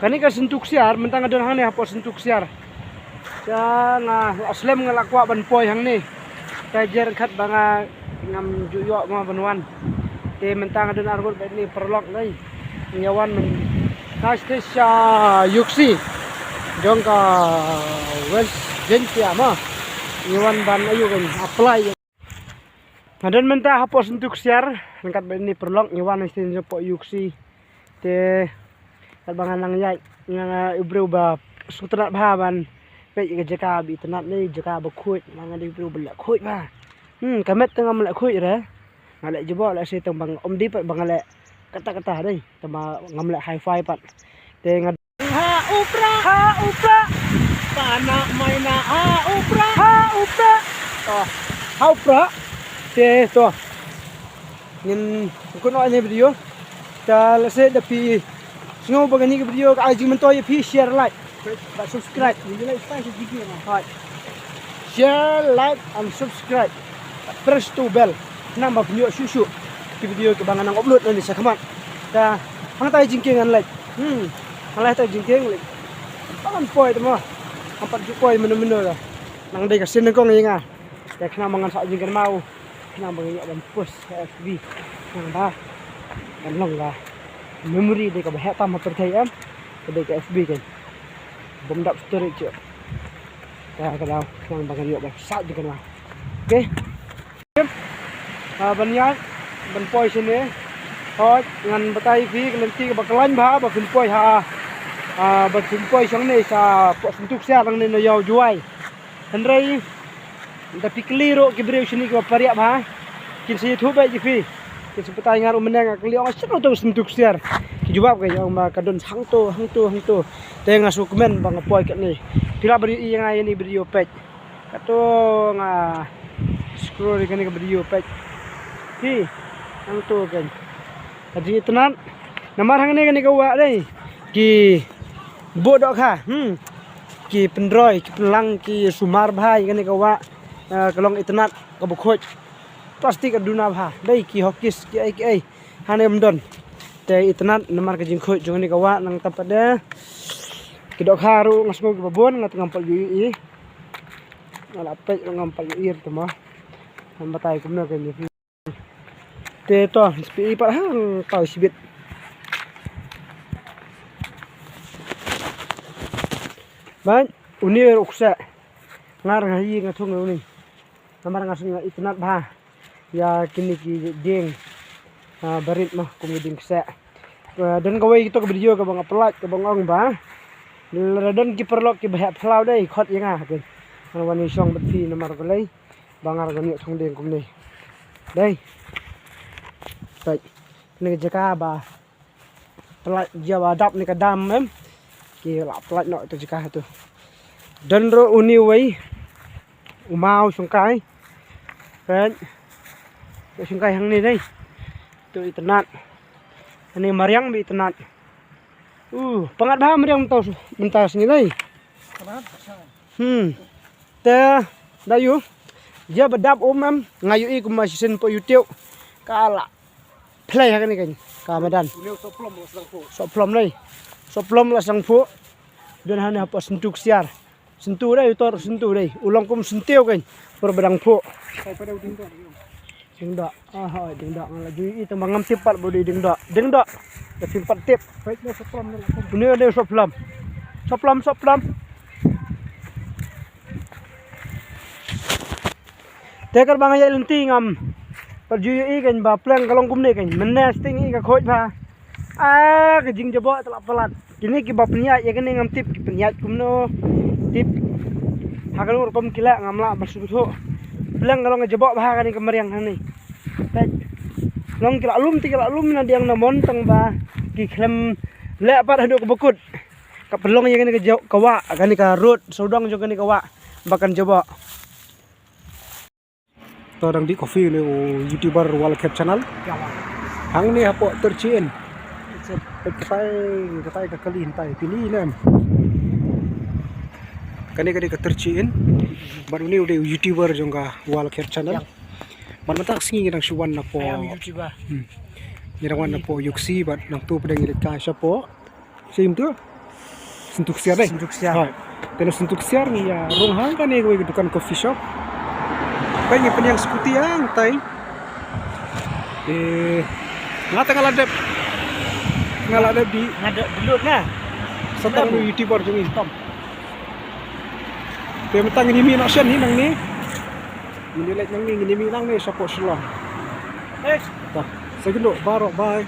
Kani ka sentuk siar mentang adon hang ni hapo sentuk siar. Cha nga aslem nga lakwa ban poi hang ni. Kajer khat banga ngam juyo ma banwan. Te mentang adon arbol ba ni perlok nai. Nyawan men Nastisha Yuksi. Jong ka West Gentia ma. Nyawan ban ayu kan apply. Adon mentang hapo sentuk siar ngkat ba ni perlok nyawan istin po Yuksi. Te bangan nang yai nga ibreu ba sutrat baban pe ga jaka bi tanat ni jaka ba khoi nang di ibreu bla khoi ba kamet tengam la khoi re ngale jebo la se tang bang om di pat bang le kata-kata dei tama ngam le hi-fi pat te nga ha upra pana maina ha upra te to ngin kuno ni video ta la se da pi Sengaja bagani ke video ke IG mentoy pi share like dan subscribe. Ini like spicy video na. Hai. Share, like and subscribe. Press to bell. Nambah video susu. Ke video ke bangan nang upload nanti sakamat. Da hang tay jingking like. Halai tay jingking like. Bangan poi tu mah. Empat poi menu-menu lah. Nang dai kasin kong inga. Da kena mangan sak jingkan mau. Kena bagi ban post FB. Nang dah. Dan long lah. Memory dia ka bahaya tam percaya kedai ke FB kan bom dap storage je kalau yang bagan yo ba sat je kan okey banyak ban poi sini hot ngan batai vi nanti ke bakalan ba fin poi ha ba fin poi sang ni sa po sentuk sia lang ni no yo juai hendrai tapi keliro ke breu sini ke pariak ba kin si YouTube je vi seperti ngar umenang kali orang seru tu sentuk siar kijubab ke yang ma kadon hang tu te ngasu komen bang poi kat ni tila beri yang ai ni video page kato nga scroll kan ke video page hi hang tu kan jadi tenan namar hang ni kan ke wa dei ki bodok ha ki pendroi ki pelang ki sumar bhai kan ke wa kalong itnat ke bukhoj plastik aduna bha dai ki hokis ki ai hane mdon te itnat namar ka jing khoj jong ni kawa nang tapada ki dok haru ngasgo ki babon ngat ngampal ui ngala pe ngampal ir tu mah batai kumna ka ni te to spi pa hang tau sibit ban uni uksa ngar ngai ngathung ni namar ngasung itnat bha ya kini ki ding barit mah kumuding kesa dan gawai kita ke video ke bang pelat ke bang ong ba dan ki perlok ki bahap flau dai khot yang ah kan wani song betfi nomor ko lai bangar gani thong ding kum ni dai tai ni jaka ba pelat jawa dap ni ka dam mem ki la pelat no tu jaka tu dan ro uni wai umau sungkai kan sungkai hang ni dai tu itnat ini mariang bi itnat pangat bah mariang tau mentas ni dai te dayu dia bedap umam ngayui ku masisen po YouTube kala play hang ni kan kamadan soplom dai soplom la sang fu dan hanya apa sentuk siar sentu dai tor sentu dai ulang kum sentiu kan perbedang fu dingdak dingdak ngalaju itu mangam tipat bodi dingdak da simpat tip baik no soplom ni ada soplom tekar bang ya lenti ngam perjuyu i kan ba plan kalong kum ni kan menesting i ka khoj ba ke jing jebo telak pelat kini ki ba peniat ya kene ngam tip ki peniat kum no tip hagalur kom kila ngamla masutho plan kalong jebo ba kan ke meriang ni long kira lum na diang na montang ba ki klem le pat hadu ke bekut ka pelong yang ni ke kawa kan ka road sodong jo kan kawa bakan coba torang di coffee le YouTuber wal cap channel hang ni hapo tercien kai ka kali hintai pilih nem kani ka tercien baru ni udah YouTuber jongga wal cap channel man matak singi nang suwan na po YouTuber Nirawan na po yuksi bat nang tu pedang ilit kasya po. Sim tu. Sentuk siar deh. Sentuk siar. Hai. Telo sentuk siar ni ya rong hang kan ego dukan coffee shop. Pengen penyang skuti yang tai. Ngata ngaladap di Dulu na. satang nu YouTuber jung tom. Te metang ini mi nak ni nang ni. Ini like nang ni nang ni support shalom. Eh, Dah. Saya genduk barok bye.